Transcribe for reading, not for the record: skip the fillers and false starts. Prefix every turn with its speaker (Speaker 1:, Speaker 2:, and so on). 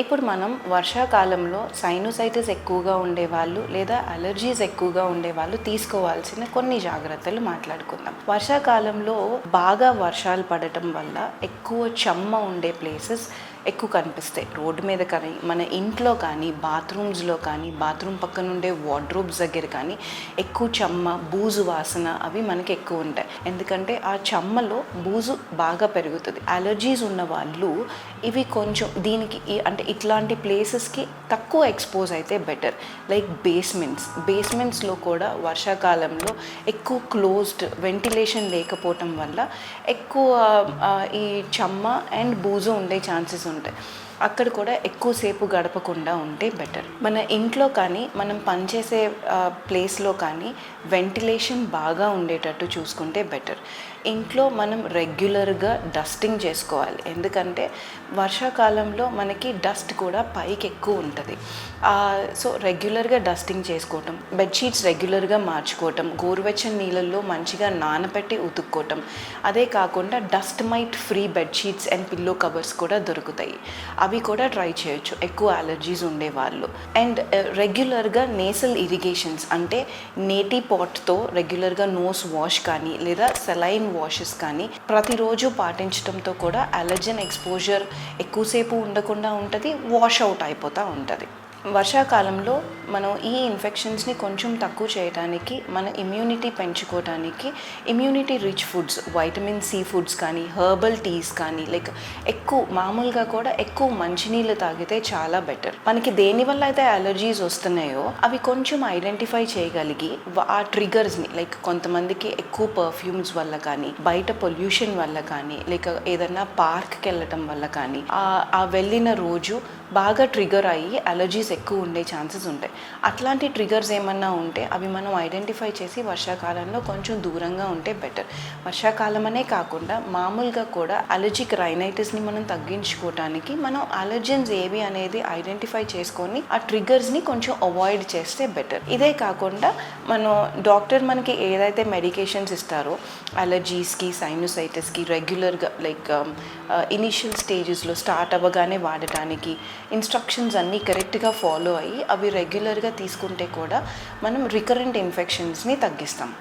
Speaker 1: ఇప్పుడు మనం వర్షాకాలంలో సైనోసైటిస్ ఎక్కువగా ఉండేవాళ్ళు లేదా అలర్జీస్ ఎక్కువగా ఉండేవాళ్ళు తీసుకోవాల్సిన కొన్ని జాగ్రత్తలు మాట్లాడుకుందాం. వర్షాకాలంలో బాగా వర్షాలు పడటం వల్ల ఎక్కువ చెమ్మ ఉండే ప్లేసెస్ ఎక్కువ కనిపిస్తాయి. రోడ్డు మీద కానీ, మన ఇంట్లో కానీ, బాత్రూమ్స్లో కానీ, బాత్రూమ్ పక్కన ఉండే వార్డ్రోబ్స్ దగ్గర కానీ ఎక్కువ చెమ్మ, బూజు వాసన అవి మనకి ఎక్కువ ఉంటాయి. ఎందుకంటే ఆ చెమ్మలో బూజు బాగా పెరుగుతుంది. అలర్జీస్ ఉన్న వాళ్ళు ఇవి కొంచెం దీనికి అంటే ఇట్లాంటి ప్లేసెస్కి తక్కువ ఎక్స్పోజ్ అయితే బెటర్. లైక్ బేస్మెంట్స్లో కూడా వర్షాకాలంలో ఎక్కువ క్లోజ్డ్ వెంటిలేషన్ లేకపోవటం వల్ల ఎక్కువ ఈ చెమ్మ అండ్ బూజు ఉండే ఛాన్సెస్ ఉంటాయి. అక్కడ కూడా ఎక్కువసేపు గడపకుండా ఉంటే బెటర్. మన ఇంట్లో కానీ, మనం పనిచేసే ప్లేస్లో కానీ వెంటిలేషన్ బాగా ఉండేటట్టు చూసుకుంటే బెటర్. ఇంట్లో మనం రెగ్యులర్గా డస్టింగ్ చేసుకోవాలి. ఎందుకంటే వర్షాకాలంలో మనకి డస్ట్ కూడా పైకి ఎక్కువ ఉంటుంది. సో రెగ్యులర్గా డస్టింగ్ చేసుకోవటం, బెడ్షీట్స్ రెగ్యులర్గా మార్చుకోవటం, గోరువెచ్చని నీళ్ళల్లో మంచిగా నానబెట్టి ఉతుక్కోవటం. అదే కాకుండా dust might free bedsheets and pillow covers కూడా దొరుకుతాయి. అవి కూడా ట్రై చేయొచ్చు ఎక్కువ అలర్జీస్ ఉండేవాళ్ళు. అండ్ రెగ్యులర్గా నేసల్ ఇరిగేషన్స్ అంటే నేటి పాట్తో రెగ్యులర్గా నోస్ వాష్ కానీ లేదా సెలైన్ వాషెస్ కానీ ప్రతిరోజు పాటించడంతో కూడా అలర్జన్ ఎక్స్పోజర్ ఎక్కువసేపు ఉండకుండా ఉంటుంది, వాష్ అవుట్ అయిపోతూ ఉంటుంది. వర్షాకాలంలో మనం ఈ ఇన్ఫెక్షన్స్ని కొంచెం తక్కువ చేయడానికి, మన ఇమ్యూనిటీ పెంచుకోవడానికి immunity rich foods, vitamin C foods కానీ, హెర్బల్ టీస్ కానీ, లైక్ మామూలుగా కూడా ఎక్కువ మంచినీళ్ళు తాగితే చాలా బెటర్. మనకి దేనివల్ల అయితే అలర్జీస్ వస్తున్నాయో అవి కొంచెం ఐడెంటిఫై చేయగలిగి ఆ ట్రిగర్స్ని, లైక్ కొంతమందికి ఎక్కువ పర్ఫ్యూమ్స్ వల్ల కానీ, బయట పొల్యూషన్ వల్ల కానీ, లేక ఏదన్నా పార్క్కి వెళ్ళటం వల్ల కానీ ఆ వెళ్ళిన రోజు బాగా ట్రిగర్ అయ్యి అలర్జీస్ ఎక్కువ ఉండే ఛాన్సెస్ ఉంటాయి. అట్లాంటి ట్రిగర్స్ ఏమన్నా ఉంటే అవి మనం ఐడెంటిఫై చేసి వర్షాకాలంలో కొంచెం దూరంగా ఉంటే బెటర్. వర్షాకాలం అనే కాకుండా మామూలుగా కూడా అలర్జిక్ రైనైటిస్ని మనం తగ్గించుకోవడానికి మనం అలర్జన్స్ ఏవి అనేది ఐడెంటిఫై చేసుకొని ఆ ట్రిగర్స్ని కొంచెం అవాయిడ్ చేస్తే బెటర్. ఇదే కాకుండా డాక్టర్ మనకి ఏదైతే మెడికేషన్స్ ఇస్తారో అలర్జీస్కి, సైనోసైటిస్కి రెగ్యులర్గా లైక్ ఇనిషియల్ స్టేజెస్లో స్టార్ట్ అవ్వగానే వాడటానికి ఇన్స్ట్రక్షన్స్ అన్నీ కరెక్ట్గా ఫాలో అయ్యి అవి రెగ్యులర్గా తీసుకుంటే కూడా మనం రికరెంట్ ఇన్ఫెక్షన్స్ని తగ్గిస్తాం.